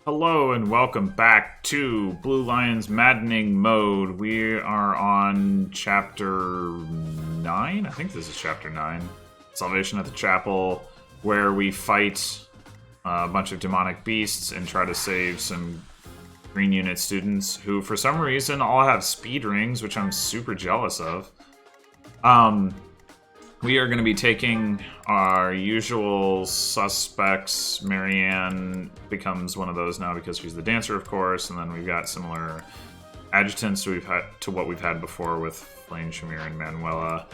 Hello and welcome back to Blue Lion's Maddening Mode. We are on Chapter 9? I think this is Chapter 9. Salvation at the Chapel, where we fight a bunch of demonic beasts and try to save some Green Unit students who, for some reason, all have speed rings, which I'm super jealous of. We are going to be taking our usual suspects. Marianne becomes one of those now because she's the dancer, of course, and then we've got similar adjutants to what we've had before with Flame, Shamir, and Manuela.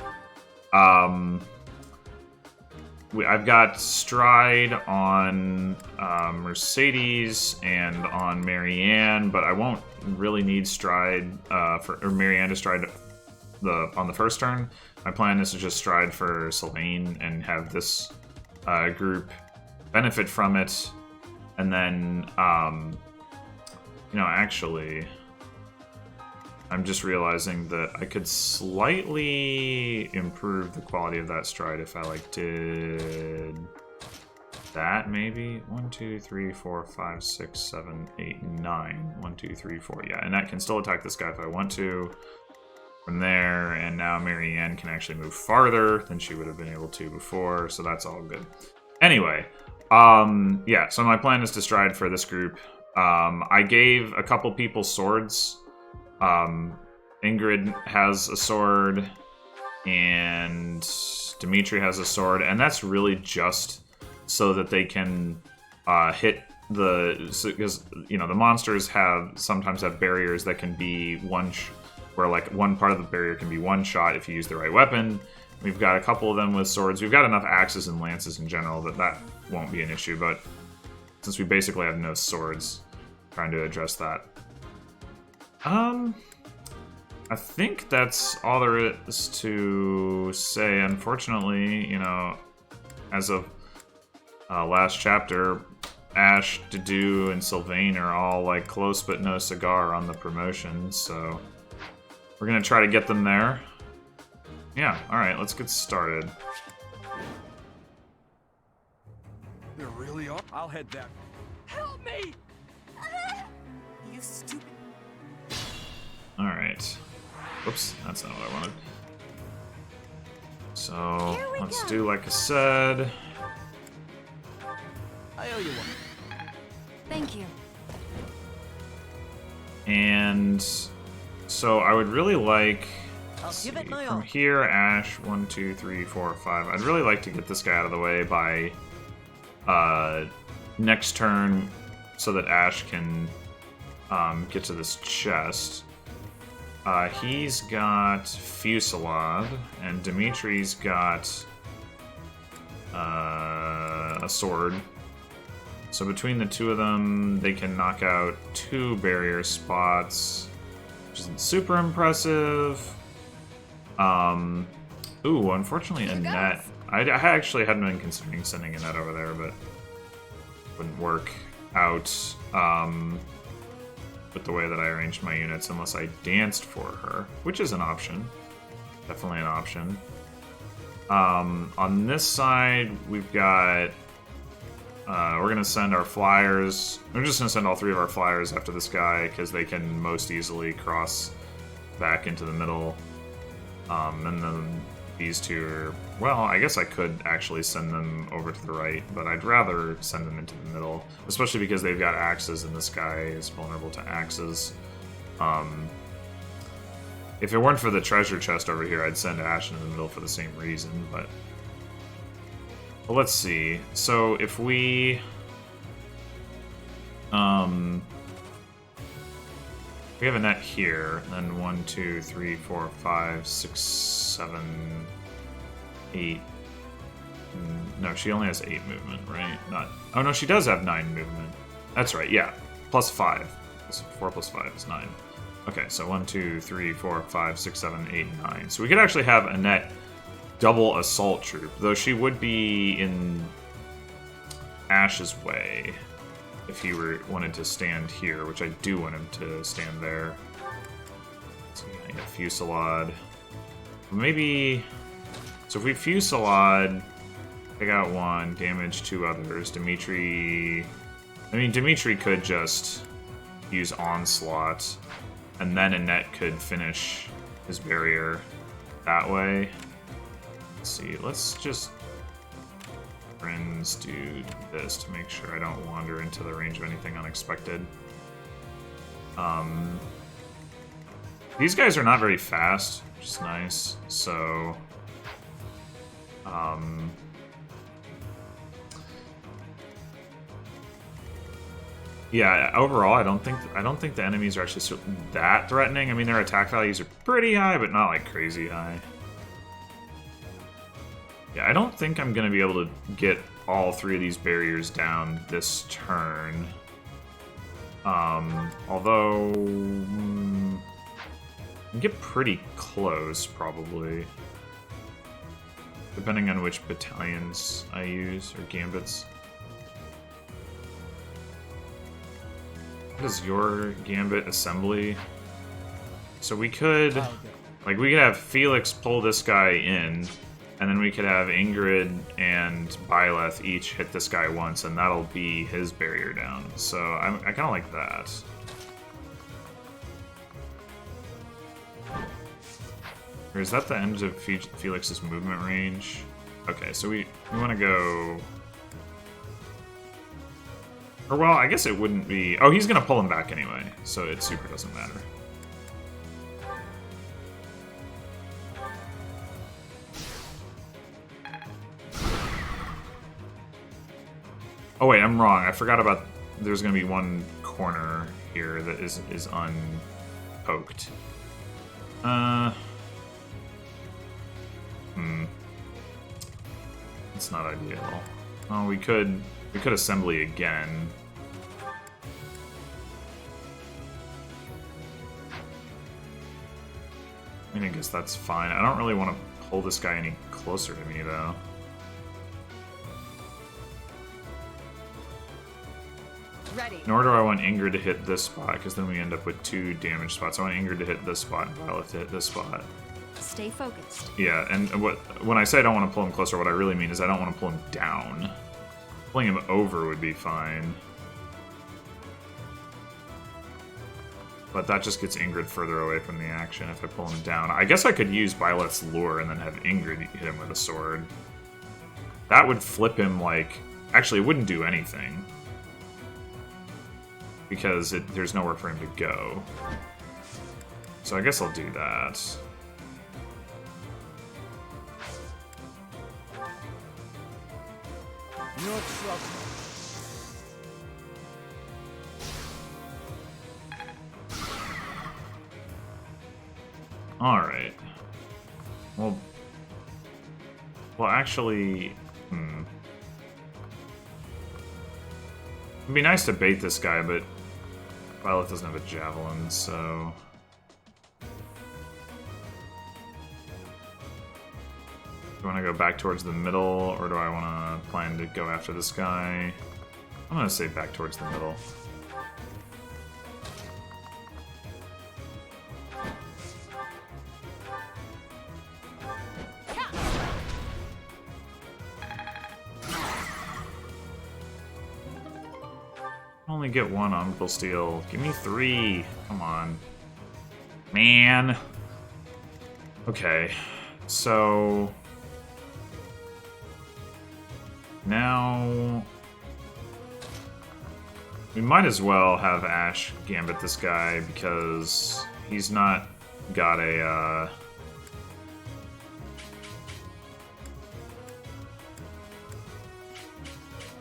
I've got Stride on Mercedes and on Marianne, but I won't really need Stride for Marianne to stride on the first turn. My plan is to just stride for Sylvain and have this group benefit from it, and then, actually, I'm just realizing that I could slightly improve the quality of that stride if I, did that, maybe? 1, 2, 3, 4, 5, 6, 7, 8, 9. 1, 2, 3, 4, yeah, and I can still attack this guy if I want to. From there, and now Marianne can actually move farther than she would have been able to before, so that's all good. Anyway, yeah, so my plan is to stride for this group. I gave a couple people swords. Ingrid has a sword, and Dimitri has a sword, and that's really just so that they can hit because the monsters sometimes have barriers that can be where one part of the barrier can be one shot if you use the right weapon. We've got a couple of them with swords. We've got enough axes and lances in general that won't be an issue, but since we basically have no swords, trying to address that. I think that's all there is to say. Unfortunately, as of last chapter, Ash, Dedue, and Sylvain are all close but no cigar on the promotion, so we're gonna try to get them there. Yeah, alright, let's get started. There really are? I'll head that. Help me! You stupid. Alright. Whoops, that's not what I wanted. So, let's do like I said. I owe you one. Thank you. And so I would really like, From here, Ash, 1, 2, 3, 4, 5. I'd really like to get this guy out of the way by next turn so that Ash can get to this chest. He's got Fusillade, and Dimitri's got a sword. So between the two of them, they can knock out 2 barrier spots, which isn't super impressive. Ooh, unfortunately a net. I actually hadn't been considering sending a net over there, but wouldn't work out with the way that I arranged my units unless I danced for her, which is an option. Definitely an option. On this side, we've got... we're going to send our flyers. We're just going to send all 3 of our flyers after this guy because they can most easily cross back into the middle. And then these 2 are... Well, I guess I could actually send them over to the right, but I'd rather send them into the middle, especially because they've got axes and this guy is vulnerable to axes. If it weren't for the treasure chest over here, I'd send Ash into the middle for the same reason, but... Well, let's see. So if we have a net here, then 1, 2, 3, 4, 5, 6, 7, 8. No, she only has 8 movement, right? Oh no, she does have 9 movement. That's right, yeah. Plus 5. 4 plus 5 is 9. Okay, so 1, 2, 3, 4, 5, 6, 7, 8, 9. So we could actually have a net double assault troop, though she would be in Ash's way if he wanted to stand here, which I do want him to stand there. So I got Fusillade. Maybe... So if we Fusillade, take out 1, damage 2 others. Dimitri mean, Dimitri could just use Onslaught, and then Annette could finish his barrier that way. Let's see, let's just friends do this to make sure I don't wander into the range of anything unexpected. These guys are not very fast, which is nice, so yeah, overall I don't think the enemies are actually that threatening. I mean, their attack values are pretty high, but not like crazy high. Yeah, I don't think I'm gonna be able to get all 3 of these barriers down this turn. Although I can get pretty close, probably. Depending on which battalions I use, or gambits. What is your gambit assembly? So we could, like, we could have Felix pull this guy in, and then we could have Ingrid and Byleth each hit this guy once, and that'll be his barrier down. So I kind of like that. Or is that the end of Felix's movement range? Okay, so we want to go... Or, well, I guess it wouldn't be... Oh, he's going to pull him back anyway, so it super doesn't matter. Oh, wait, I'm wrong. I forgot about... There's going to be one corner here that is unpoked. It's not ideal. Oh, we could assembly again. I mean, I guess that's fine. I don't really want to pull this guy any closer to me, though. Ready. Nor do I want Ingrid to hit this spot, because then we end up with 2 damage spots. I want Ingrid to hit this spot and Violet to hit this spot. Stay focused. Yeah, and when I say I don't want to pull him closer, what I really mean is I don't want to pull him down. Pulling him over would be fine. But that just gets Ingrid further away from the action if I pull him down. I guess I could use Violet's Lure and then have Ingrid hit him with a sword. That would flip him like... Actually, it wouldn't do anything. Because there's nowhere for him to go. So I guess I'll do that. No trouble. Alright. Well, actually... It'd be nice to bait this guy, but Violet doesn't have a javelin, so... Do I want to go back towards the middle, or do I want to plan to go after this guy? I'm going to say back towards the middle. Only get 1 Umbral Steel. Give me 3. Come on. Man. Okay. So... Now... We might as well have Ash gambit this guy, because he's not got a,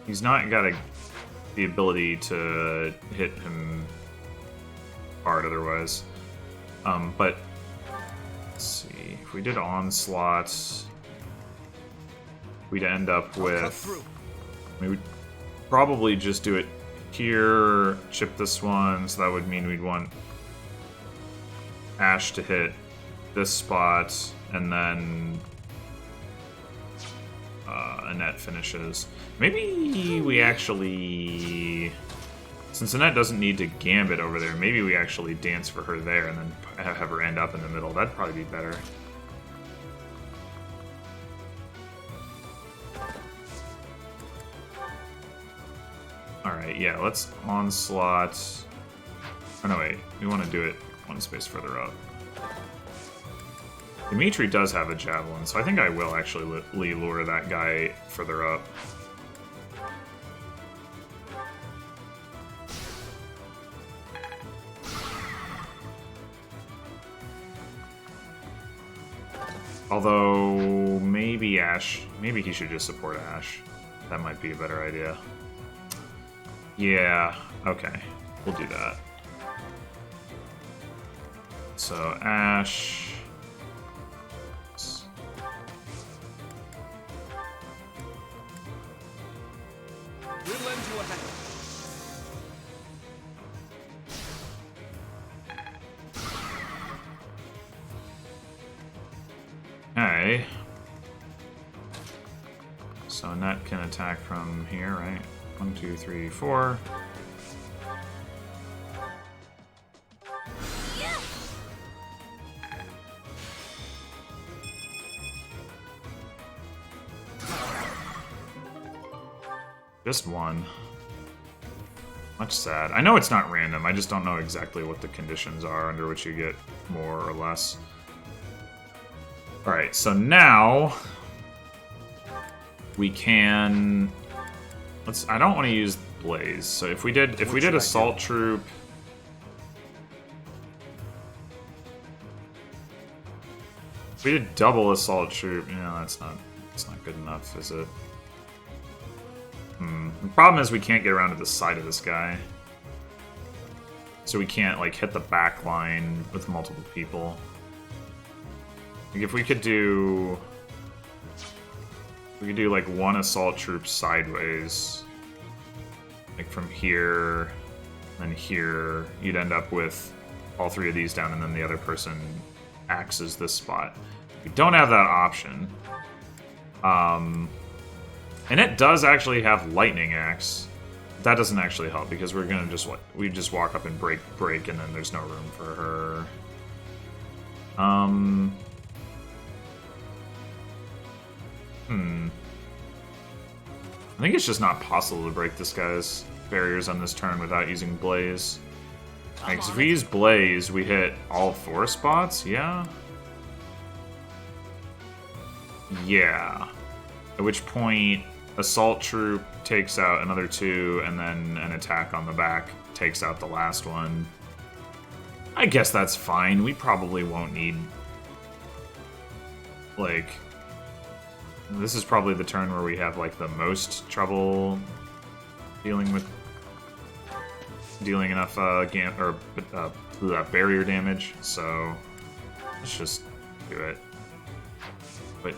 He's not got the ability to hit him hard otherwise. But... Let's see. If we did Onslaught... We'd end up with... We would probably just do it here, chip this one, so that would mean we'd want Ash to hit this spot, and then Annette finishes. Maybe we actually... Since Annette doesn't need to gambit over there, maybe we actually dance for her there and then have her end up in the middle. That'd probably be better. Alright, Yeah, let's onslaught. Oh no, wait. We want to do it one space further up. Dimitri does have a javelin, so I think I will actually lure that guy further up. Although, maybe Ash... Maybe he should just support Ash. That might be a better idea. Yeah, okay. We'll do that. So, Ash... We'll lend you a hand. Okay. So Net can attack from here, right? 1, 2, 3, 4. Just one. Much sad. I know it's not random, I just don't know exactly what the conditions are under which you get more or less. Alright, so now we can I don't want to use Blaze. So if we did Assault Troop, if we did double Assault Troop, that's not good enough, is it? The problem is we can't get around to the side of this guy. So we can't, like, hit the back line with multiple people. Like, if we could do... We could do, like, one assault troop sideways. Like, from here, and here, you'd end up with all three of these down, and then the other person axes this spot. We don't have that option. And it does actually have Lightning Axe. That doesn't actually help, because we're gonna we just walk up and break, and then there's no room for her. I think it's just not possible to break this guy's barriers on this turn without using Blaze. Like, 'cause if we use Blaze, we hit all 4 spots, yeah? Yeah. At which point, Assault Troop takes out another 2, and then an attack on the back takes out the last one. I guess that's fine. We probably won't need... Like... This is probably the turn where we have, like, the most trouble dealing enough barrier damage, so let's just do it. But,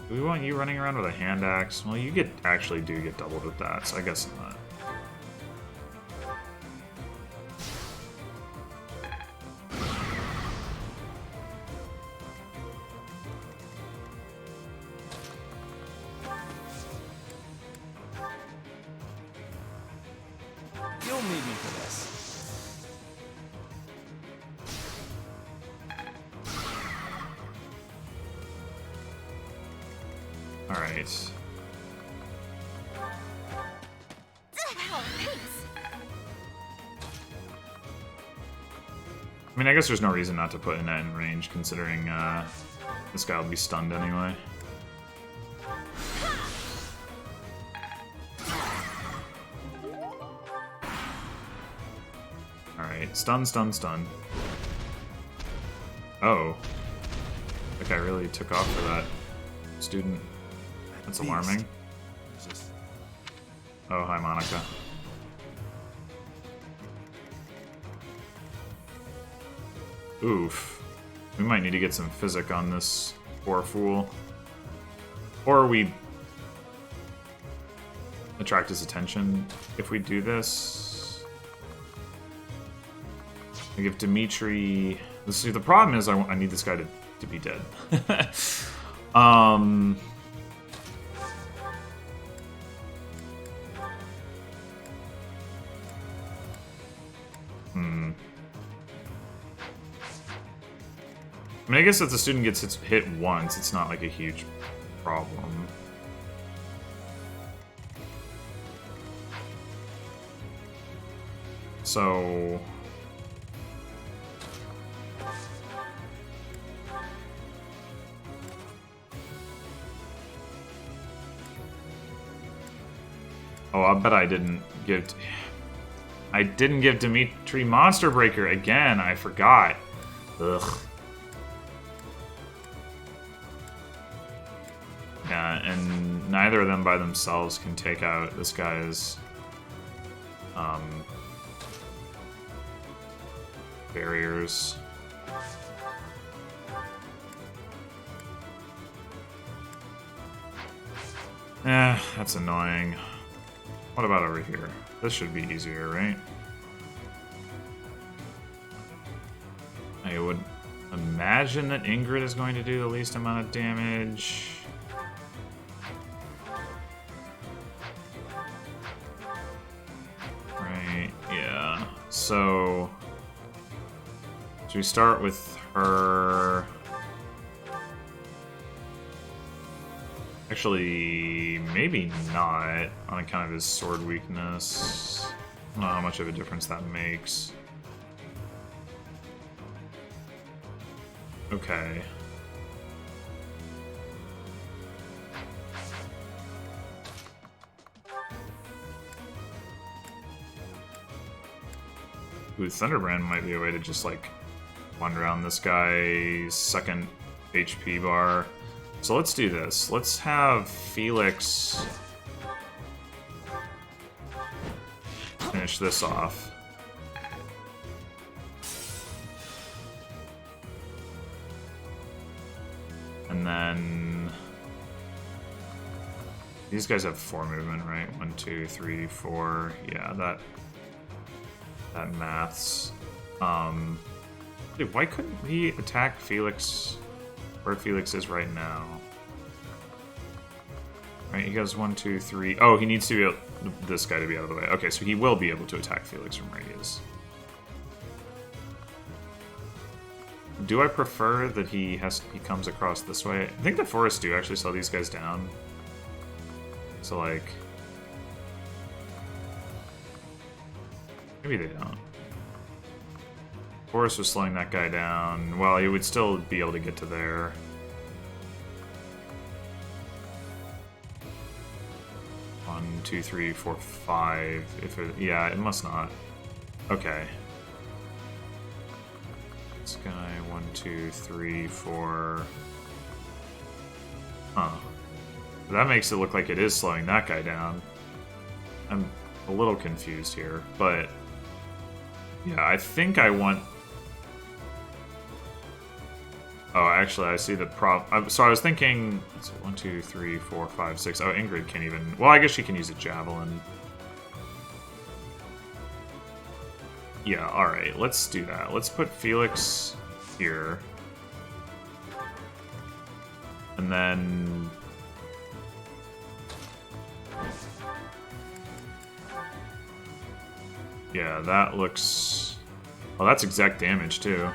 do we want you running around with a hand axe? Well, you actually do get doubled with that, so I guess not. You'll need me for this. Alright. I mean, I guess there's no reason not to put in that in range, considering this guy will be stunned anyway. Alright, stun, stun, stun. Oh. That guy really took off for that student. That's alarming. Oh, hi, Monica. Oof. We might need to get some physic on this poor fool. Or we attract his attention if we do this. Like if Dimitri... See, the problem is I need this guy to be dead. I mean, I guess if the student gets hit once, it's not like a huge problem. So... Oh, I bet I didn't give... I didn't give Dimitri Monster Breaker again. I forgot. Ugh. Yeah, and neither of them by themselves can take out this guy's barriers. That's annoying. What about over here? This should be easier, right? I would imagine that Ingrid is going to do the least amount of damage. Right, yeah. So should we start with her? Actually, maybe not, on account of his sword weakness. I don't know how much of a difference that makes. Okay. Ooh, Thunderbrand might be a way to just, like, wander around this guy's second HP bar. So let's do this. Let's have Felix finish this off. And then these guys have 4 movement, right? 1, 2, 3, 4. Yeah, that maths. Dude, why couldn't he attack Felix where Felix is right now? Right, he goes 1, 2, 3. Oh, he needs to be able, this guy to be out of the way. Okay, so he will be able to attack Felix from where he is. Do I prefer that he comes across this way? I think the forests do actually slow these guys down. So, like, maybe they don't. Forest was slowing that guy down. Well, he would still be able to get to there. One, 2, 3, 4, 5. If it, yeah, it must not. Okay. This guy, 1, 2, 3, 4. Huh. That makes it look like it is slowing that guy down. I'm a little confused here, but yeah, I think I want... Oh, actually, I see the problem. So I was thinking, so 1, 2, 3, 4, 5, 6. Oh, Ingrid can't even... Well, I guess she can use a javelin. Yeah, alright, let's do that. Let's put Felix here. And then... Yeah, that looks... Oh, that's exact damage, too.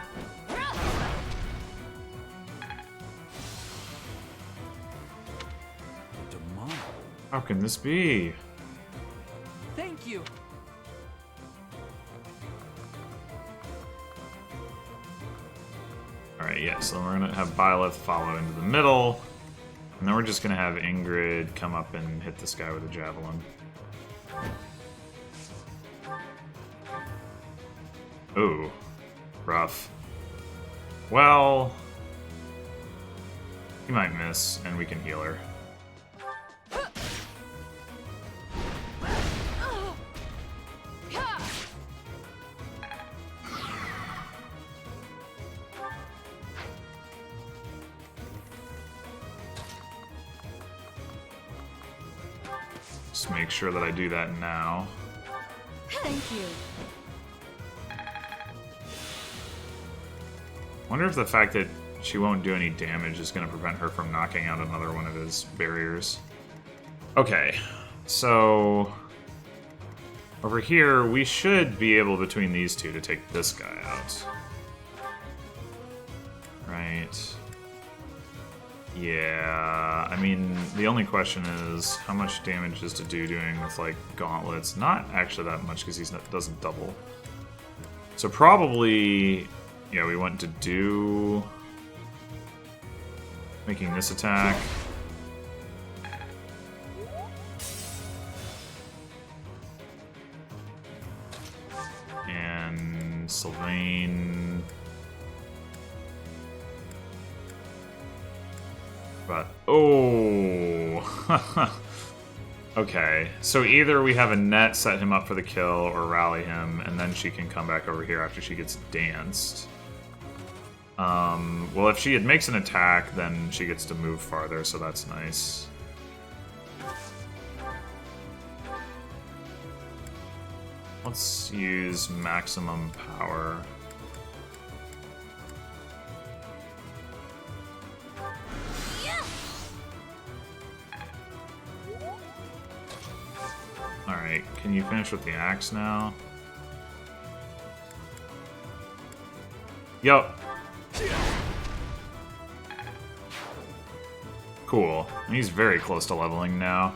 How can this be? Thank you. Alright, yeah, so we're gonna have Byleth follow into the middle. And then we're just gonna have Ingrid come up and hit this guy with a javelin. Ooh, rough. Well, he might miss, and we can heal her. Just make sure that I do that now. Thank you. Wonder if the fact that she won't do any damage is going to prevent her from knocking out another one of his barriers. Okay, so over here we should be able between these two to take this guy out. Right. Yeah, I mean, the only question is how much damage is to do doing with, like, gauntlets? Not actually that much, because he doesn't double. So probably, yeah, we want to do... making this attack. And Sylvain... But, oh! Okay, so either we have a net set him up for the kill or rally him, and then she can come back over here after she gets danced. Well, if she makes an attack, then she gets to move farther, so that's nice. Let's use maximum power. Alright, can you finish with the axe now? Yup. Cool. He's very close to leveling now.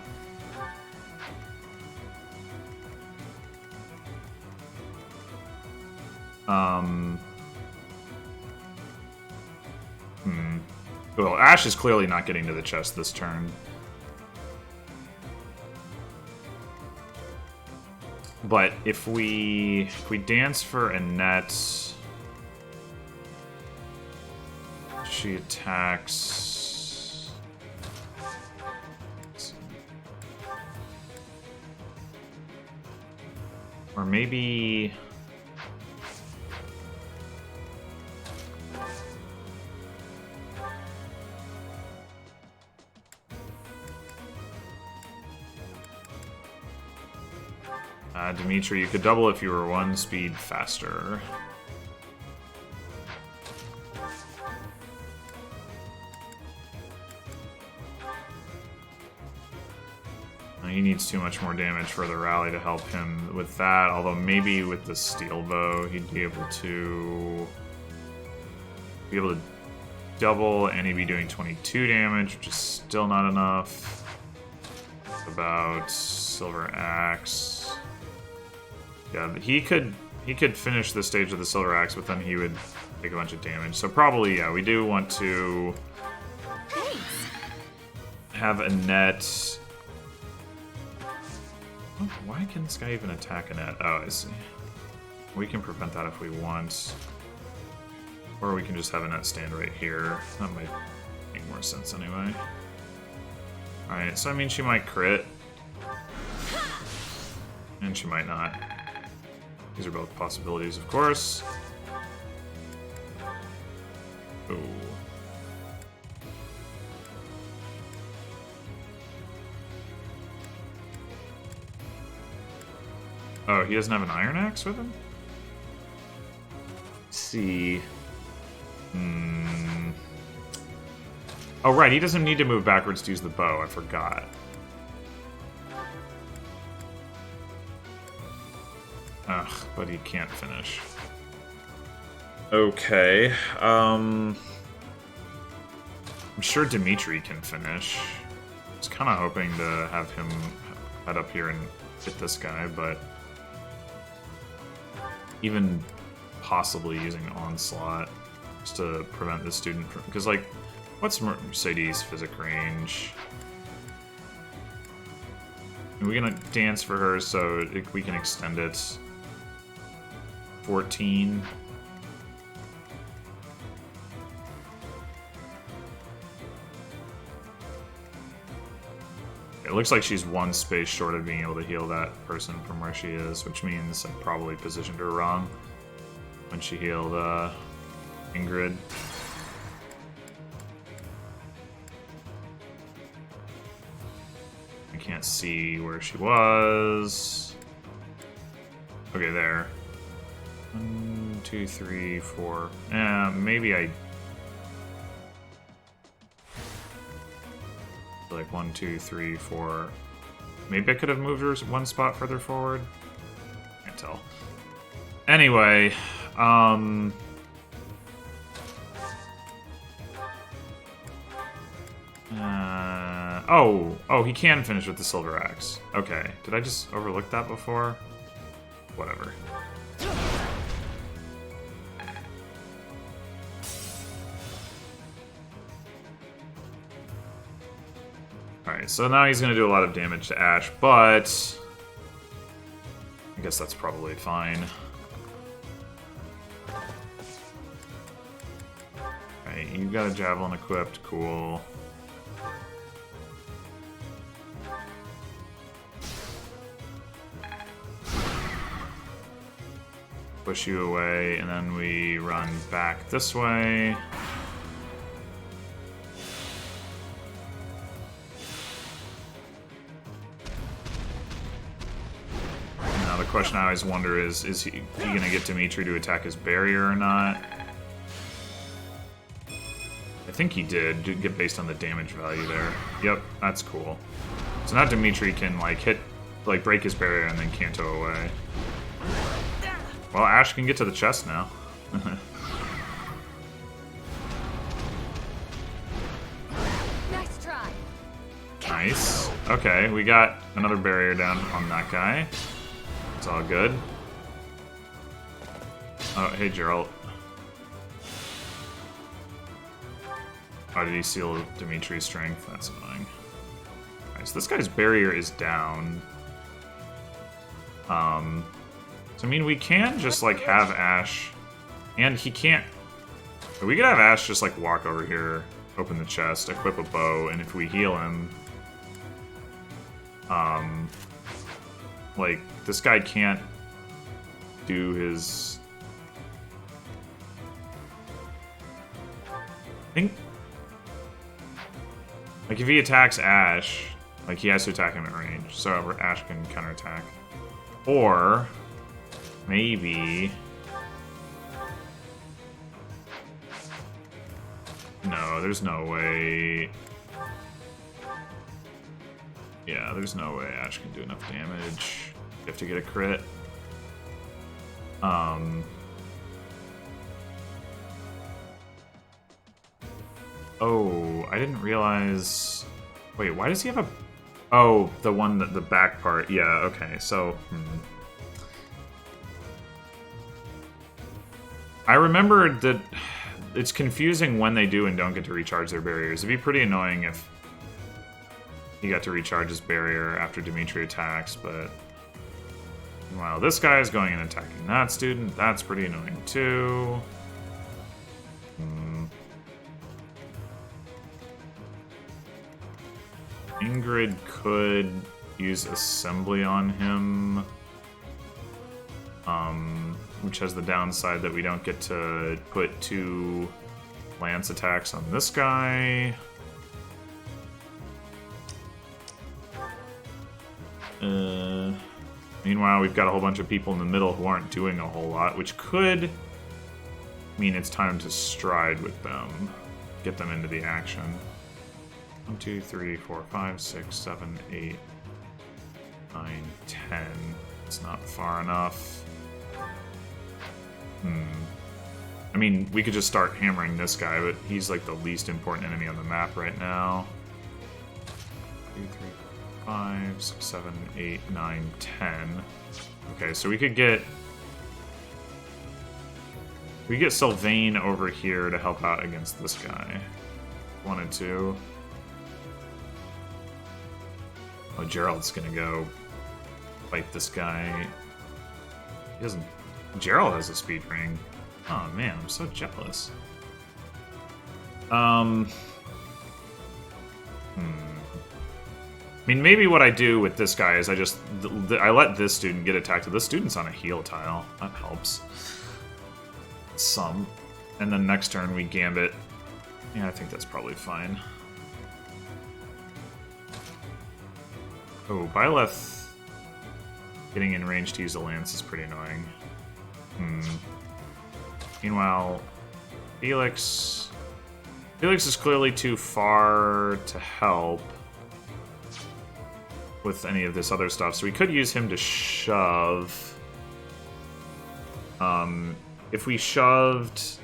Well, Ash is clearly not getting to the chest this turn. But if we dance for Annette, she attacks. Or maybe Dimitri, you could double if you were 1 speed faster. He needs too much more damage for the rally to help him with that, although maybe with the steel bow he'd be able to double, and he'd be doing 22 damage, which is still not enough. About Silver Axe. Yeah, he could finish the stage of the Silver Axe, but then he would take a bunch of damage. So probably, yeah, we do want to have Annette. Oh, why can this guy even attack Annette? Oh, I see. We can prevent that if we want. Or we can just have Annette stand right here. That might make more sense anyway. Alright, so I mean, she might crit. And she might not. These are both possibilities, of course. Oh. Oh, he doesn't have an iron axe with him? Let's see. Oh, right, he doesn't need to move backwards to use the bow. I forgot. Ugh, but he can't finish. Okay. I'm sure Dimitri can finish. I was kind of hoping to have him head up here and hit this guy, but even possibly using Onslaught just to prevent the student from... Because, like, what's Mercedes' physic range? And we're gonna dance for her so we can extend it. 14. It looks like she's 1 space short of being able to heal that person from where she is, which means I probably positioned her wrong when she healed Ingrid. I can't see where she was. Okay, there. 1, 2, 3, 4. Maybe I... Like 1, 2, 3, 4. Maybe I could have moved her 1 spot further forward. Can't tell. Anyway, Oh, he can finish with the silver axe. Okay, did I just overlook that before? Whatever. Alright, so now he's going to do a lot of damage to Ash, but I guess that's probably fine. Alright, you got a javelin equipped, cool. Push you away, and then we run back this way. Now the question I always wonder is he gonna get Dimitri to attack his barrier or not? I think he did, get based on the damage value there. Yep, that's cool. So now Dimitri can break his barrier and then Kanto away. Well, Ash can get to the chest now. Nice try. Nice. Okay, we got another barrier down on that guy. It's all good. Oh, hey, Gerald. Oh, did he seal Dimitri's strength? That's annoying. Alright, so this guy's barrier is down. So, I mean, we can just, like, have Ash... And he can't... We could have Ash just, like, walk over here, open the chest, equip a bow, and if we heal him... like, this guy can't do his... I think... Like, if he attacks Ash, like, he has to attack him at range, so Ash can counterattack. Or... Maybe... No, there's no way... Yeah, there's no way Ash can do enough damage. You have to get a crit. Oh, I didn't realize... Wait, why does he have a... Oh, the one that the back part. Yeah, okay, so... I remembered that it's confusing when they do and don't get to recharge their barriers. It'd be pretty annoying if he got to recharge his barrier after Dimitri attacks, but... Meanwhile, this guy is going and attacking that student. That's pretty annoying, too. Ingrid could use Assembly on him. Which has the downside that we don't get to put 2 lance attacks on this guy. Meanwhile, we've got a whole bunch of people in the middle who aren't doing a whole lot, which could mean it's time to stride with them. Get them into the action. 1, 2, 3, 4, 5, 6, 7, 8, 9, 10. It's not far enough. I mean, we could just start hammering this guy, but he's like the least important enemy on the map right now. 2, 3, 5, 6, 7, 8, 9, 10. Okay, so we could get Sylvain over here to help out against this guy. 1 and 2. Oh, Gerald's gonna go fight this guy. He doesn't... Gerald has a speed ring. Oh man, I'm so jealous. I mean, maybe what I do with this guy is I let this student get attacked. This student's on a heal tile. That helps. Some. And then next turn we gambit. Yeah, I think that's probably fine. Oh, Byleth getting in range to use a lance is pretty annoying. Meanwhile, Felix is clearly too far to help with any of this other stuff, so we could use him to shove. If we shoved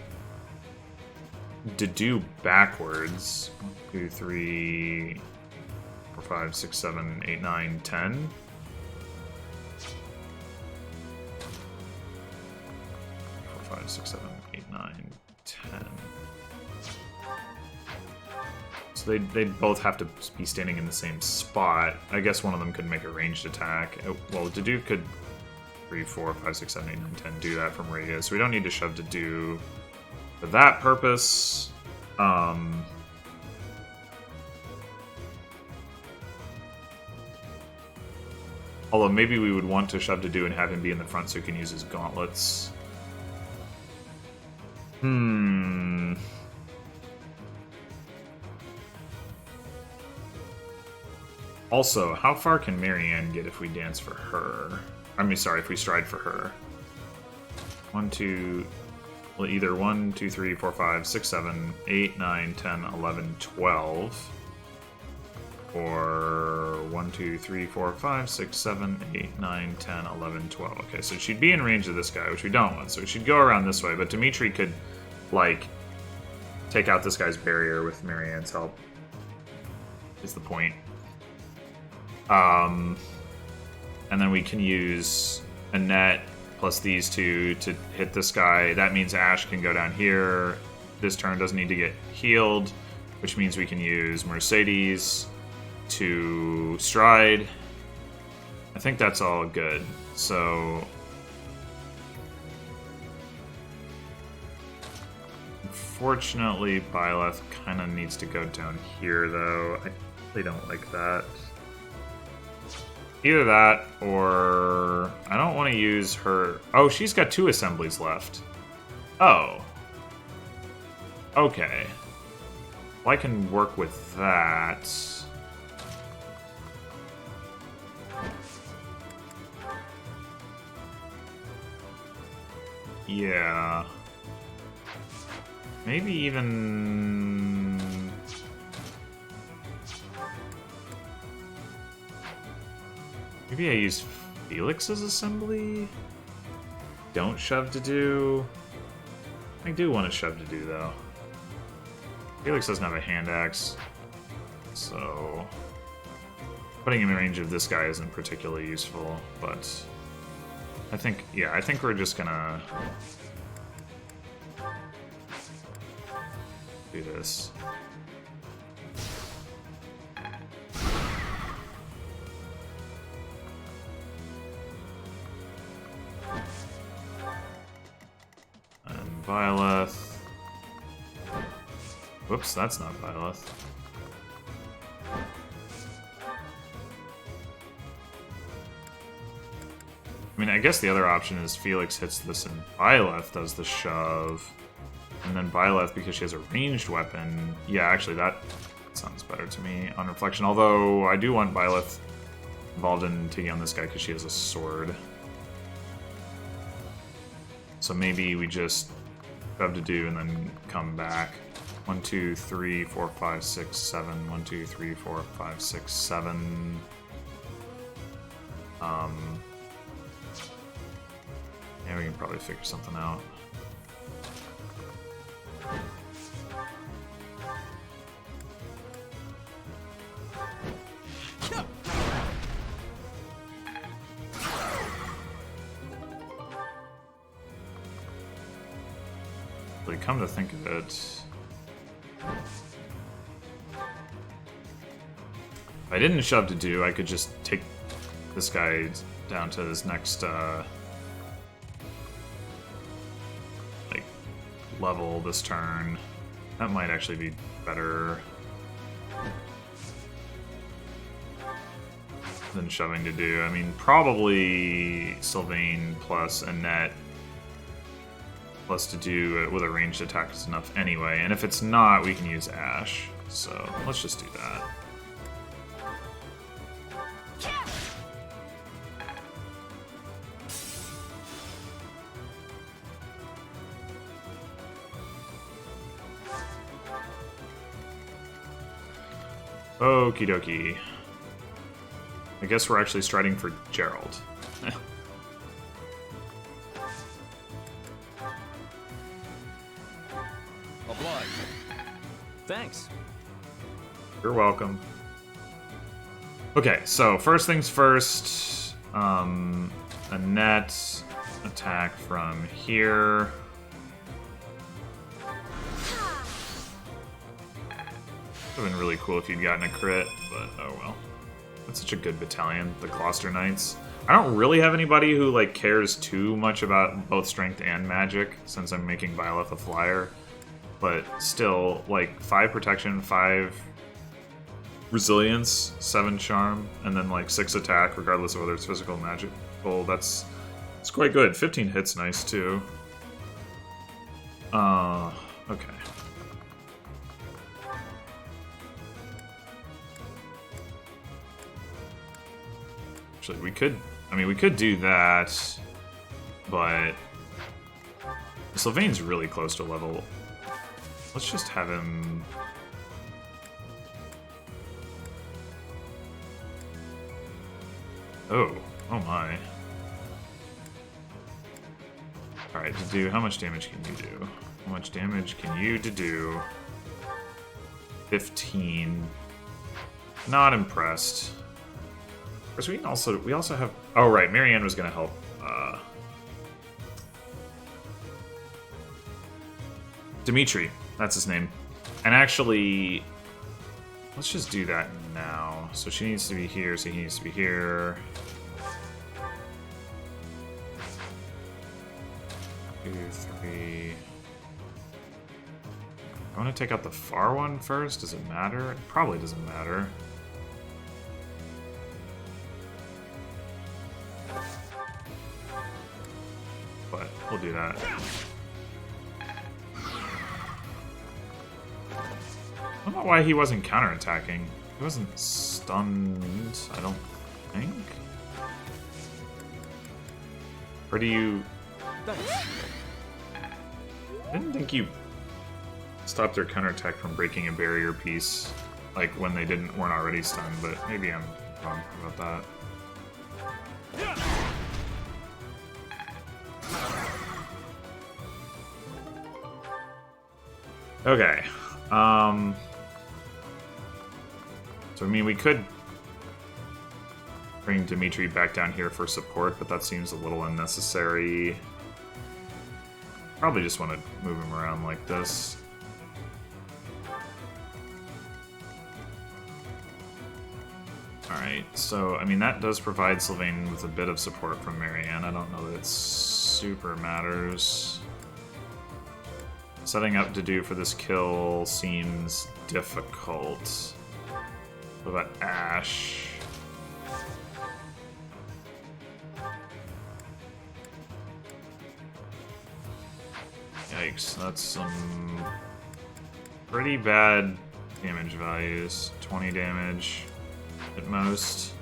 to do backwards. 1, 2, 3, 4, 5, 6, 7, 8, 9, 10. Four, 5, 6, 7, 8, 9, 10. So they'd both have to be standing in the same spot. I guess one of them could make a ranged attack. Well, Dedue could 3, 4, 5, 6, 7, 8, 9, 10 do that from radius. So we don't need to shove Dedue for that purpose. Although maybe we would want to shove Dedue and have him be in the front so he can use his gauntlets. Also, how far can Marianne get if we dance for her? I mean, sorry, if we stride for her. 1, 2... Well, either 1, 2, 3, 4, 5, 6, 7, 8, 9, 10, 11, 12. Or 1, 2, 3, 4, 5, 6, 7, 8, 9, 10, 11, 12. Okay, so she'd be in range of this guy, which we don't want. So she'd go around this way, but Dimitri could, like, take out this guy's barrier with Marianne's help. Is the point. And then we can use a net plus these two to hit this guy. That means Ash can go down here. This turn doesn't need to get healed, which means we can use Mercedes to stride. I think that's all good. So unfortunately, Byleth kind of needs to go down here, though. I really don't like that. Either that, or I don't want to use her. Oh, she's got 2 assemblies left. Oh. Okay. Well, I can work with that. Yeah. Maybe even... Maybe I use Felix's assembly? Don't shove Dedue. I do want to shove Dedue, though. Felix doesn't have a hand axe, so putting him in range of this guy isn't particularly useful, but I think, yeah, I think we're just gonna do this. And Byleth. Whoops, that's not Byleth. I mean, I guess the other option is Felix hits this and Byleth does the shove. And then Byleth, because she has a ranged weapon... Yeah, actually, that sounds better to me on reflection. Although, I do want Byleth involved in taking on this guy because she has a sword. So maybe we just shove Dedue and then come back. 1, 2, 3, 4, 5, 6, 7. 1, 2, 3, 4, 5, 6, 7. Yeah, we can probably figure something out. Really, come to think of it, if I didn't shove Dedue, I could just take this guy down to his next like level this turn. That might actually be better than shoving Dedue. I mean, probably Sylvain plus Annette plus Dedue with a ranged attack is enough anyway. And if it's not, we can use Ash. So let's just do that. Okie dokie. I guess we're actually striding for Gerald. Oblige. Thanks. You're welcome. Okay, so first things first. A net attack from here. Would have been really cool if you'd gotten a crit, but oh well. That's such a good battalion, the Gloucester Knights. I don't really have anybody who like cares too much about both strength and magic, since I'm making Byleth a flyer. But still, like 5 protection, 5 resilience, 7 charm, and then like 6 attack, regardless of whether it's physical or magical. That's quite good. 15 hits, nice too. Okay. Actually, we could do that, but Sylvain's really close to level. Let's just have him. Oh my. Alright, Dedu, how much damage can you do? How much damage can you do? 15. Not impressed. Of course, we also have. Oh right, Marianne was gonna help. Dimitri, that's his name. And actually, let's just do that now. So she needs to be here. So he needs to be here. 2, 3. I want to take out the far one first. Does it matter? It probably doesn't matter. But we'll do that. I don't know why he wasn't counterattacking. He wasn't stunned, I don't think. Or do you... I didn't think you stopped their counterattack from breaking a barrier piece, like when they weren't already stunned, but maybe I'm wrong about that. Okay. So, I mean, we could bring Dimitri back down here for support, but that seems a little unnecessary. Probably just want to move him around like this. Alright, so, I mean, that does provide Sylvain with a bit of support from Marianne. I don't know that it super matters. Setting up to do for this kill seems difficult. What about Ash? Yikes, that's some pretty bad damage values. 20 damage at most.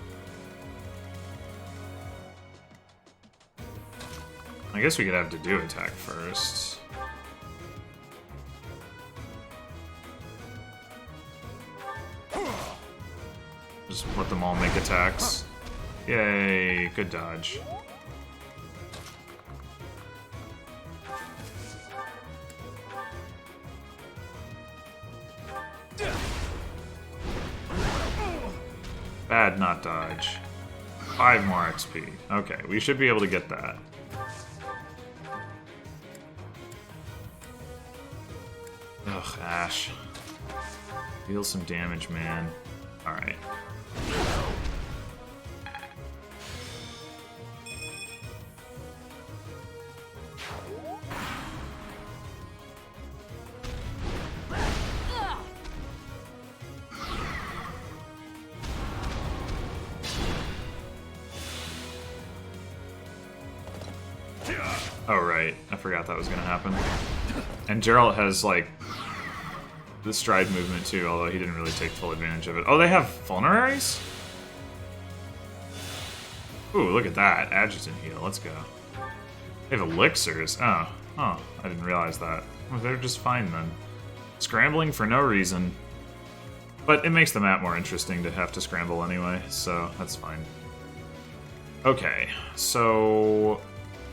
I guess we could have to do attack first. Just let them all make attacks. Yay, good dodge. Bad not dodge. 5 more XP. Okay, we should be able to get that. Ugh, Ash. Deal some damage, man. Alright. Oh, right. I forgot that was gonna happen. And Geralt has, like, the stride movement too, although he didn't really take full advantage of it. Oh, they have vulneraries? Ooh, look at that. Adjutant heal. Let's go. They have elixirs. Oh, I didn't realize that. Well, they're just fine then. Scrambling for no reason. But it makes the map more interesting to have to scramble anyway, so that's fine. Okay, so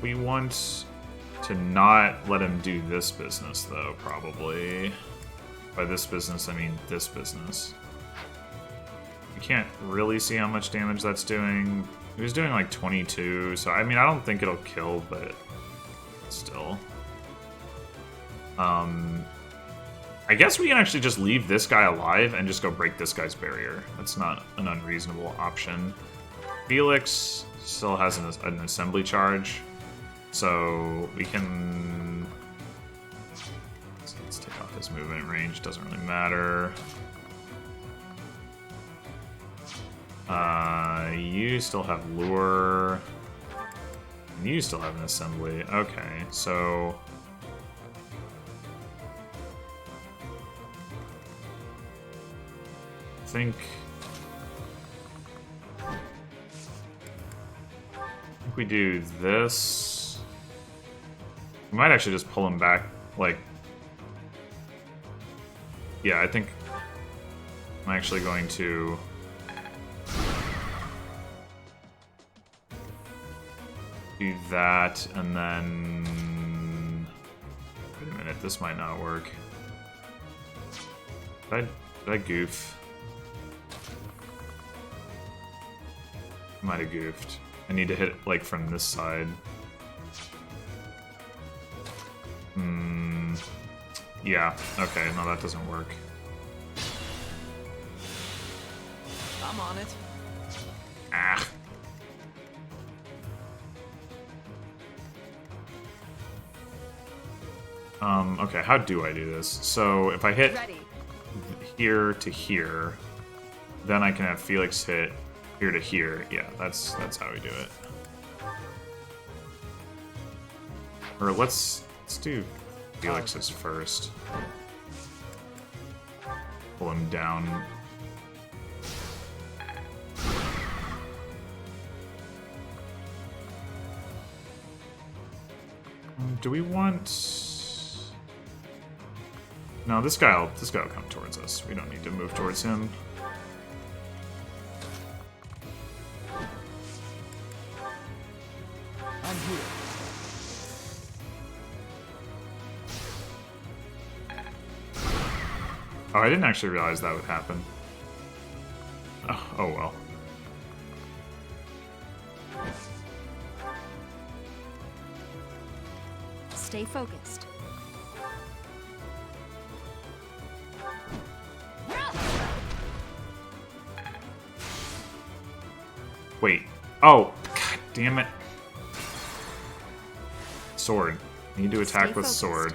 we want to not let him do this business, though, probably. By this business, I mean this business. You can't really see how much damage that's doing. It was doing like 22, so I mean, I don't think it'll kill, but still. I guess we can actually just leave this guy alive and just go break this guy's barrier. That's not an unreasonable option. Felix still has an assembly charge, so we can... Let's take off his movement range, doesn't really matter. You still have lure. And you still have an assembly. Okay, so... I think we do this. We might actually just pull him back, like... Yeah, I think I'm actually going to... do that, and then... Wait a minute, this might not work. Did I goof? I might have goofed. I need to hit it, like, from this side. Yeah, okay, no, that doesn't work. I'm on it. Ah. Okay, how do I do this? So, if I hit Ready. here to here, then I can have Felix hit here to here. Yeah, that's how we do it. Or let's do Felix's first. Pull him down. Do we want... No, this guy will come towards us. We don't need to move towards him. I'm here. Oh, I didn't actually realize that would happen. Oh well. Stay focused. Wait. Oh, god damn it. Sword. Need to attack Stay with focused. sword.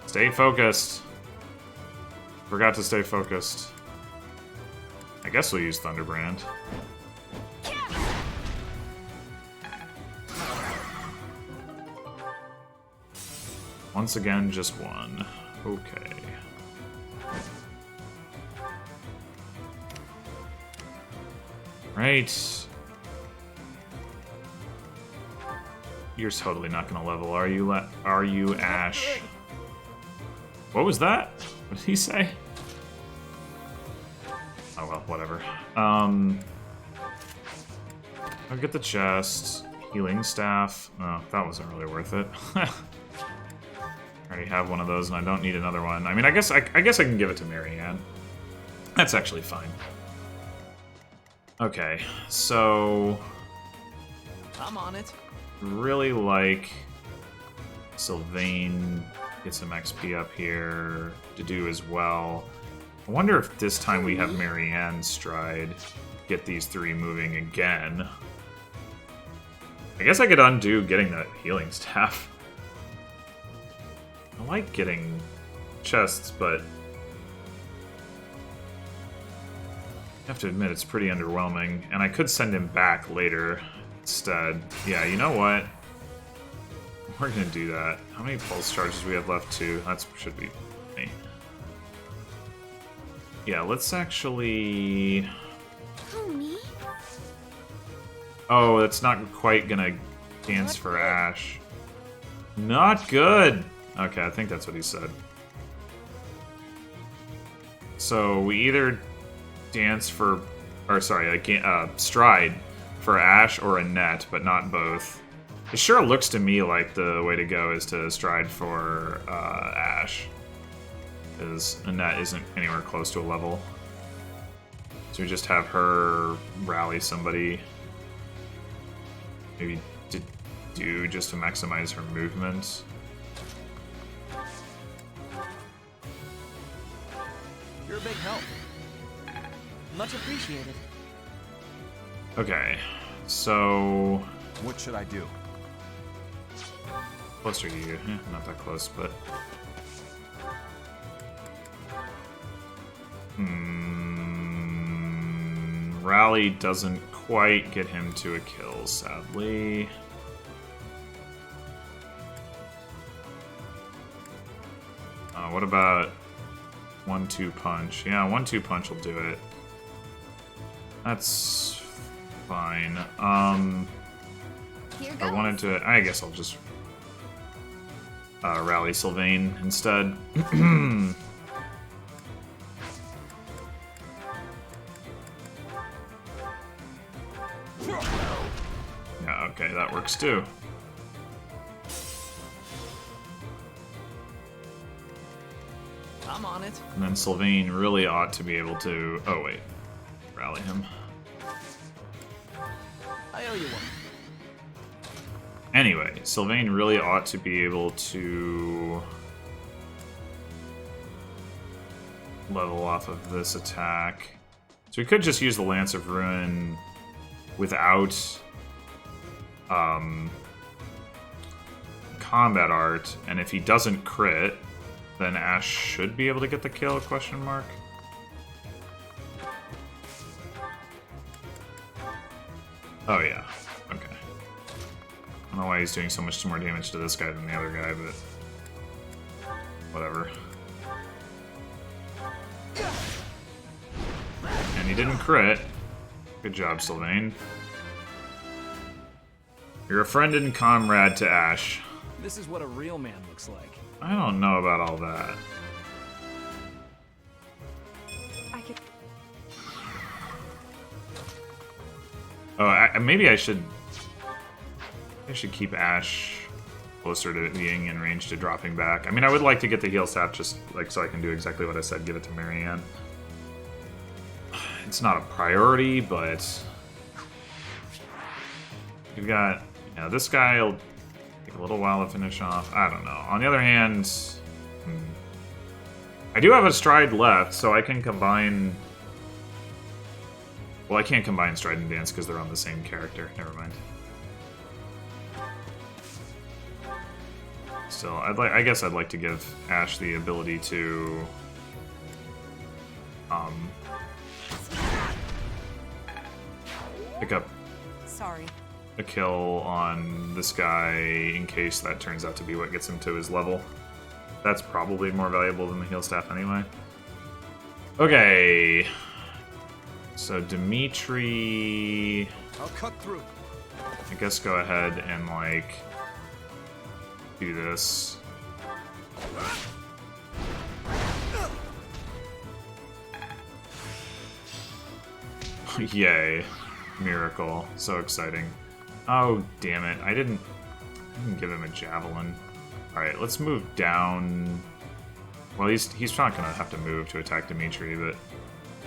Stay focused. Forgot to stay focused. I guess we'll use Thunderbrand. Once again, just one. Okay. Right. You're totally not gonna level, are you? Are you, Ash? What was that? What did he say? Oh well, whatever. I'll get the chest. Healing staff. Oh, that wasn't really worth it. I already have one of those, and I don't need another one. I mean, I guess I can give it to Marianne. That's actually fine. Okay, so I'm on it. really like Sylvain get some XP up here to do as well. I wonder if this time we have Marianne Stride get these three moving again. I guess I could undo getting that healing staff. I like getting chests, but I have to admit it's pretty underwhelming, and I could send him back later instead. Yeah, you know what? We're gonna do that. How many pulse charges do we have left? 2. That should be me. Yeah, let's actually... Who, me? Oh, that's not quite gonna dance for Ash. Not good! Okay, I think that's what he said. So, we either dance for... Or, sorry, stride for Ash or Annette, but not both. It sure looks to me like the way to go is to stride for Ash. because Annette isn't anywhere close to a level. So we just have her rally somebody. Maybe to do just to maximize her movement. You're a big help. Much appreciated. Okay, so What should I do? closer to you. Not that close, but rally doesn't quite get him to a kill, sadly. What about 1-2 punch? Yeah, 1-2 punch will do it. That's fine. Here I goes. wanted to. I guess I'll just rally Sylvain instead. Yeah, okay, that works too. I'm on it. And then Sylvain really ought to be able to. Oh wait, rally him. I owe you one. Anyway, Sylvain really ought to be able to level off of this attack. So we could just use the Lance of Ruin without combat art, and if he doesn't crit, then Ash should be able to get the kill, question mark. Oh yeah, okay. I don't know why he's doing so much more damage to this guy than the other guy, but whatever. And he didn't crit. Good job, Sylvain. You're a friend and comrade to Ash. This is what a real man looks like. I don't know about all that. I could. Oh, maybe I should keep Ash closer to being in range to dropping back. I mean, I would like to get the heal staff just like so I can do exactly what I said, give it to Marianne. It's not a priority, but you've got, you know, this guy will take a little while to finish off. I don't know. On the other hand, I do have a stride left, so I can combine. Well, I can't combine stride and dance because they're on the same character. Never mind. Still, I guess I'd like to give Ash the ability to pick up Sorry. a kill on this guy in case that turns out to be what gets him to his level. That's probably more valuable than the heal staff anyway. Okay. So Dimitri, I'll cut through. I guess go ahead and like do this. Yay. Miracle. So exciting. Oh, damn it. I didn't give him a javelin. Alright, let's move down. Well, he's not gonna have to move to attack Dimitri, but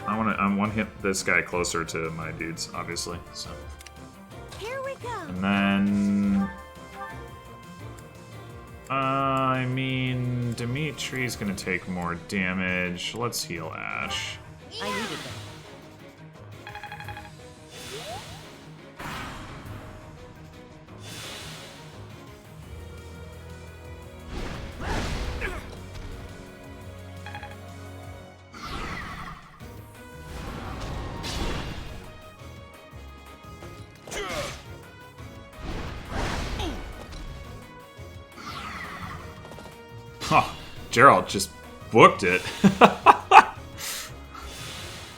I want to hit this guy closer to my dudes, obviously. So. Here we go. And then I mean, Dimitri's gonna take more damage. Let's heal Ash. I needed that. Huh, Gerald just booked it.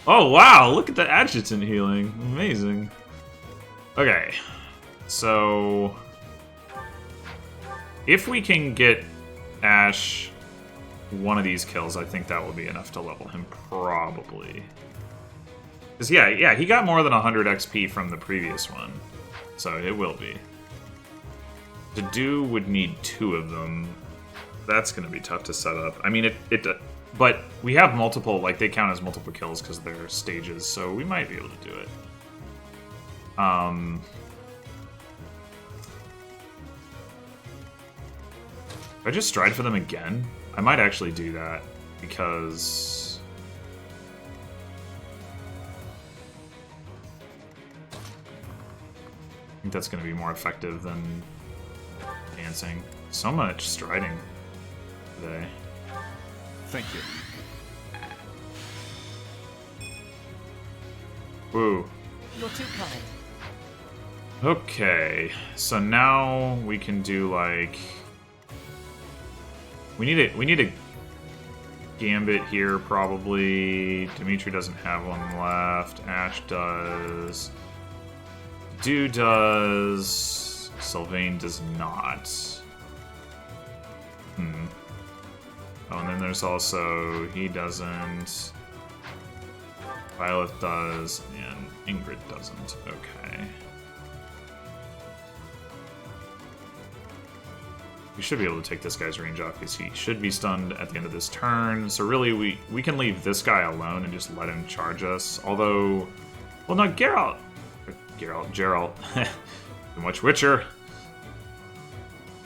Oh wow, look at the adjutant healing. Amazing. Okay, so if we can get Ash one of these kills, I think that will be enough to level him, probably. Because yeah, he got more than 100 XP from the previous one, so it will be. To do would need 2 of them. That's going to be tough to set up. I mean, it But we have multiple, like, they count as multiple kills because they're stages, so we might be able to do it. If I just stride for them again, I might actually do that, because... I think that's going to be more effective than dancing. So much striding today. Thank you. Woo. You're too kind. Okay, so now we can do like we need a gambit here probably. Dimitri doesn't have one left. Ash does. Dew does. Sylvain does not. Oh, and then there's also he doesn't. Violet does, and Ingrid doesn't. Okay. We should be able to take this guy's range off because he should be stunned at the end of this turn. So really, we can leave this guy alone and just let him charge us. Although, well, no, Geralt. Too much Witcher.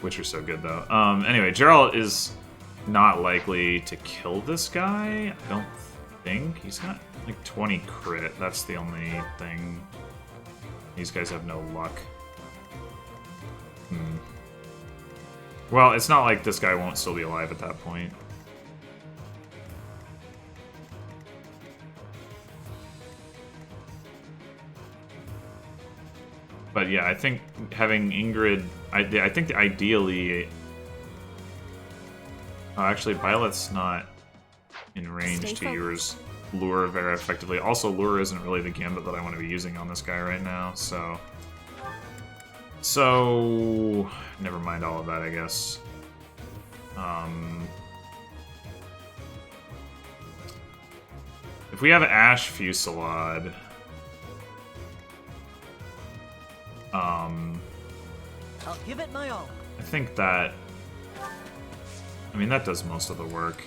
Witcher's so good, though. Anyway, Geralt is not likely to kill this guy. I don't think. He's got like 20 crit. That's the only thing. These guys have no luck. Well, it's not like this guy won't still be alive at that point. But yeah, I think having Ingrid... I think ideally... Oh, actually, Violet's not in range to use Lure very effectively. Also, Lure isn't really the gambit that I want to be using on this guy right now, so... So... Never mind all of that, I guess. If we have Ash Fusillade... I'll give it my all. I think that... I mean, that does most of the work.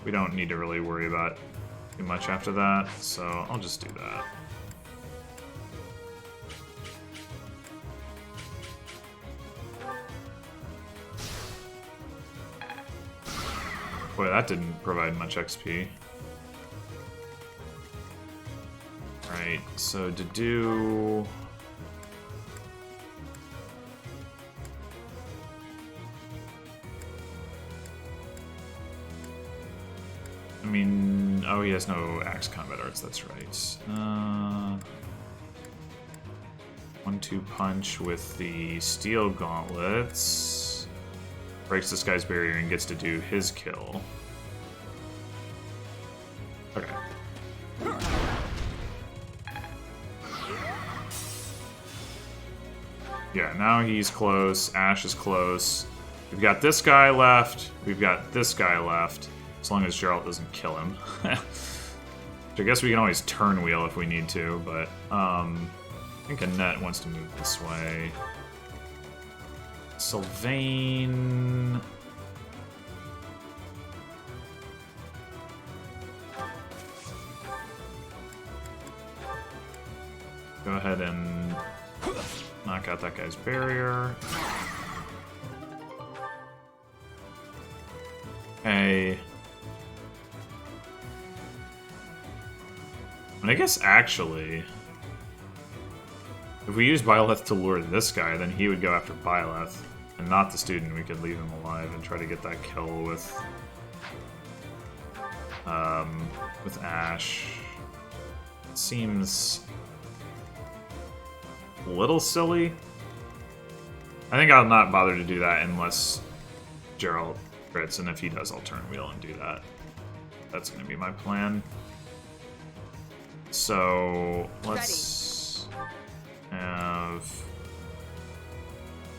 We don't need to really worry about too much after that, so I'll just do that. Boy, that didn't provide much XP. Alright, so to do... I mean, oh, he has no axe combat arts, that's right. 1-2 punch with the steel gauntlets. Breaks this guy's barrier and gets to do his kill. Okay. Yeah, now he's close. Ash is close. We've got this guy left. We've got this guy left. As long as Geralt doesn't kill him. Which I guess we can always turn wheel if we need to, but I think Annette wants to move this way. Sylvain... Go ahead and knock out that guy's barrier. Hey. And I guess actually, if we use Byleth to lure this guy, then he would go after Byleth, and not the student. We could leave him alive and try to get that kill with Ash. It seems a little silly. I think I'll not bother to do that unless Geralt crits, and if he does, I'll turn wheel and do that. That's going to be my plan. So, let's have...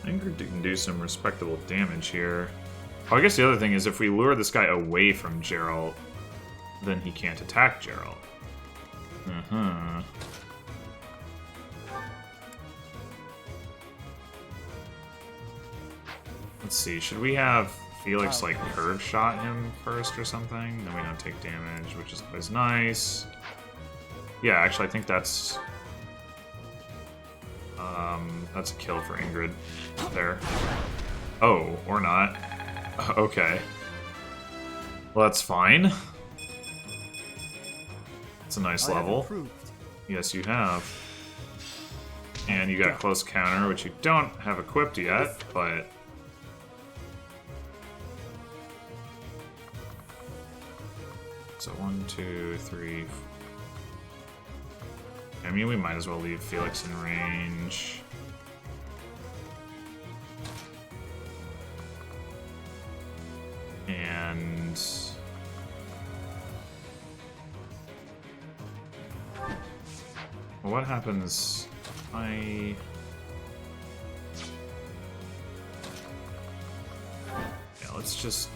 Ingrid can do some respectable damage here. Oh, I guess the other thing is if we lure this guy away from Geralt, then he can't attack Geralt. Let's see, should we have Felix like curve shot him first or something, then we don't take damage, which is always nice. Yeah, actually I think that's a kill for Ingrid there. Oh, or not. Okay. Well, that's fine. It's a nice level. Yes, you have. And you got close counter, which you don't have equipped yet, but... So 1, 2, 3... I mean, we might as well leave Felix in range. And... Well, what happens if I... Yeah, let's just...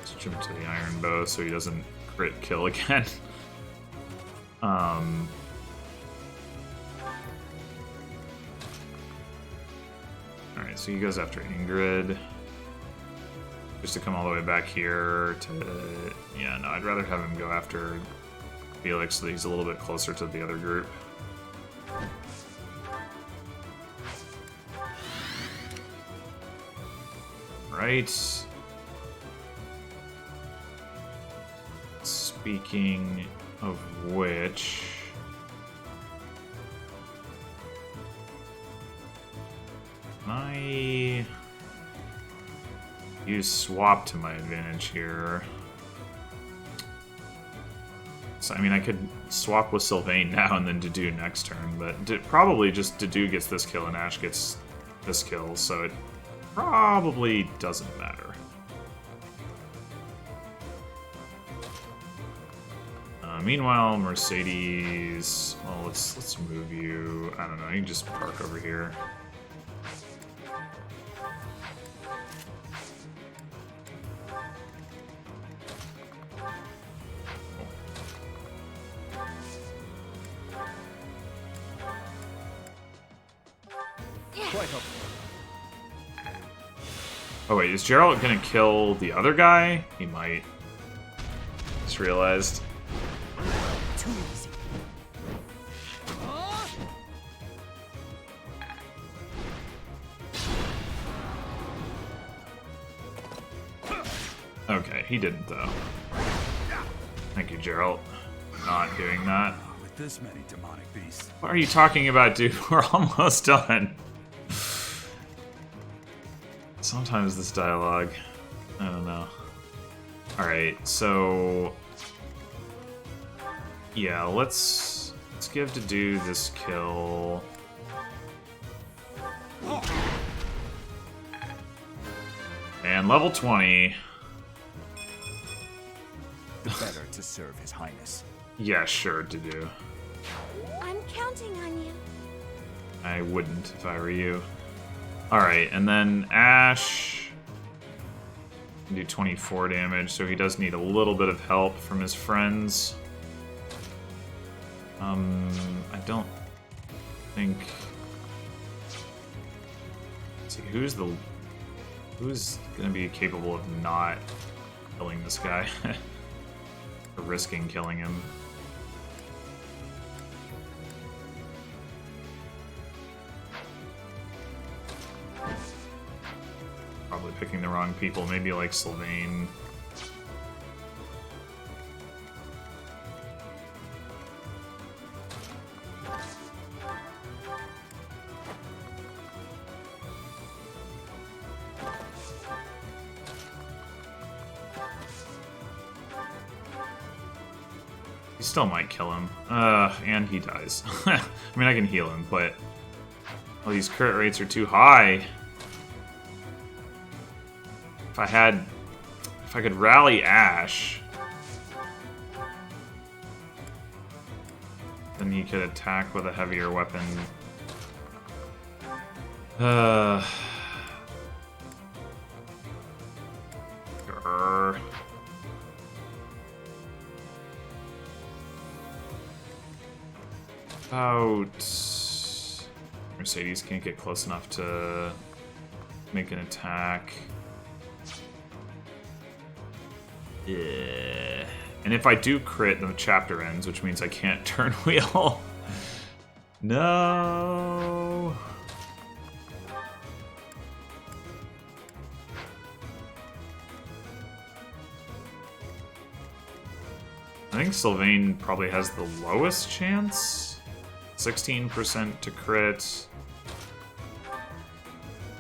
Switch him to the iron bow so he doesn't crit kill again. Alright, so he goes after Ingrid. Just to come all the way back here to... Yeah, no, I'd rather have him go after Felix so that he's a little bit closer to the other group. Right. Speaking of which... Can I use swap to my advantage here? So, I mean, I could swap with Sylvain now and then Dedue next turn, but probably just Dedue gets this kill and Ash gets this kill, so it probably doesn't matter. Meanwhile, Mercedes... Well, let's move you. I don't know, you can just park over here. Oh wait, is Gerald gonna kill the other guy? He might. Just realized. Too easy. Okay, he didn't though. Thank you, Gerald. Not doing that. With this many demonic beasts. What are you talking about, dude? We're almost done. Sometimes this dialogue, I don't know. Alright, so... Yeah, let's give Dedue this kill. And level 20. The better to serve His Highness. Yeah, sure, Dedue. I'm counting on you. I wouldn't if I were you. Alright, and then Ash can do 24 damage, so he does need a little bit of help from his friends. I don't think... Let's see, who's gonna be capable of not killing this guy? Or risking killing him. Probably picking the wrong people, maybe like Sylvain. He still might kill him. And he dies. I mean, I can heal him, but... Oh, these crit rates are too high. If I could rally Ash, then he could attack with a heavier weapon. Grr. About Mercedes can't get close enough to make an attack. Yeah. And if I do crit, the chapter ends, which means I can't turn wheel. No. I think Sylvain probably has the lowest chance. 16% to crit.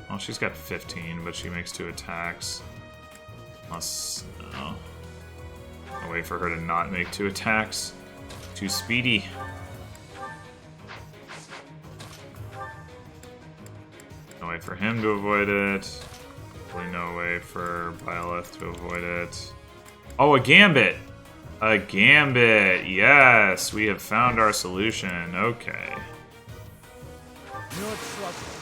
Well, she's got 15, but she makes 2 attacks. Unless, no. I'll wait for her to not make 2 attacks. Too speedy. No way for him to avoid it. Probably no way for Byleth to avoid it. Oh, a Gambit! A Gambit! Yes! We have found our solution. Okay. No trouble.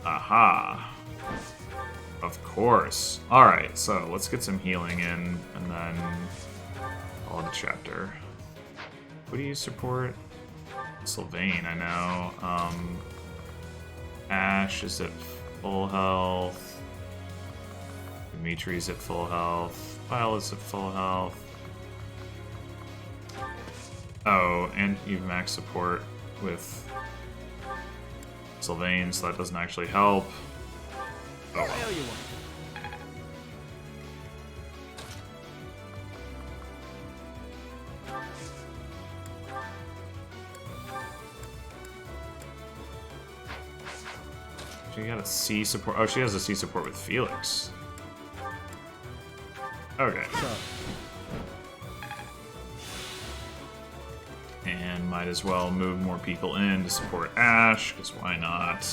Aha. Of course. Alright, so let's get some healing in, and then call it a chapter. Who do you support? Sylvain, I know. Ash is at full health. Dimitri's at full health. Violet's at full health. Oh, and you've max support with Sylvain, so that doesn't actually help. Oh well. There you are. She got a C support. Oh, she has a C support with Felix. Okay. And might as well move more people in to support Ash, because why not?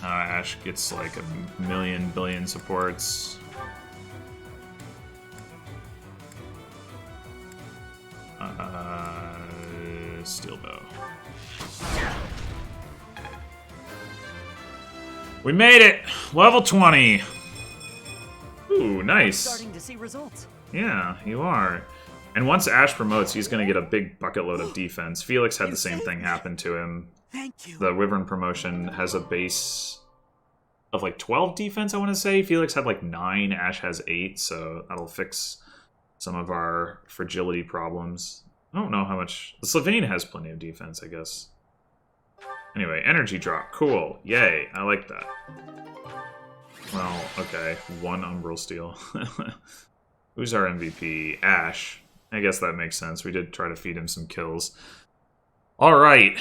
Ash gets like a million billion supports. Steel bow. We made it! Level 20! Ooh, nice. Starting to see results. Yeah, you are. And once Ash promotes, he's going to get a big bucket load of defense. Felix had the same thing happen to him. Thank you. The Wyvern promotion has a base of like 12 defense, I want to say. Felix had like 9, Ash has 8, so that'll fix some of our fragility problems. I don't know how much... Sylvain has plenty of defense, I guess. Anyway, energy drop. Cool. Yay. I like that. Well, okay. 1 Umbral Steel. Who's our MVP? Ash. I guess that makes sense. We did try to feed him some kills. Alright.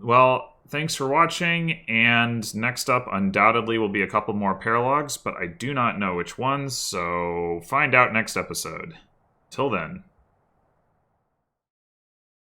Well, thanks for watching, and next up undoubtedly will be a couple more paralogs, but I do not know which ones, so find out next episode. Till then.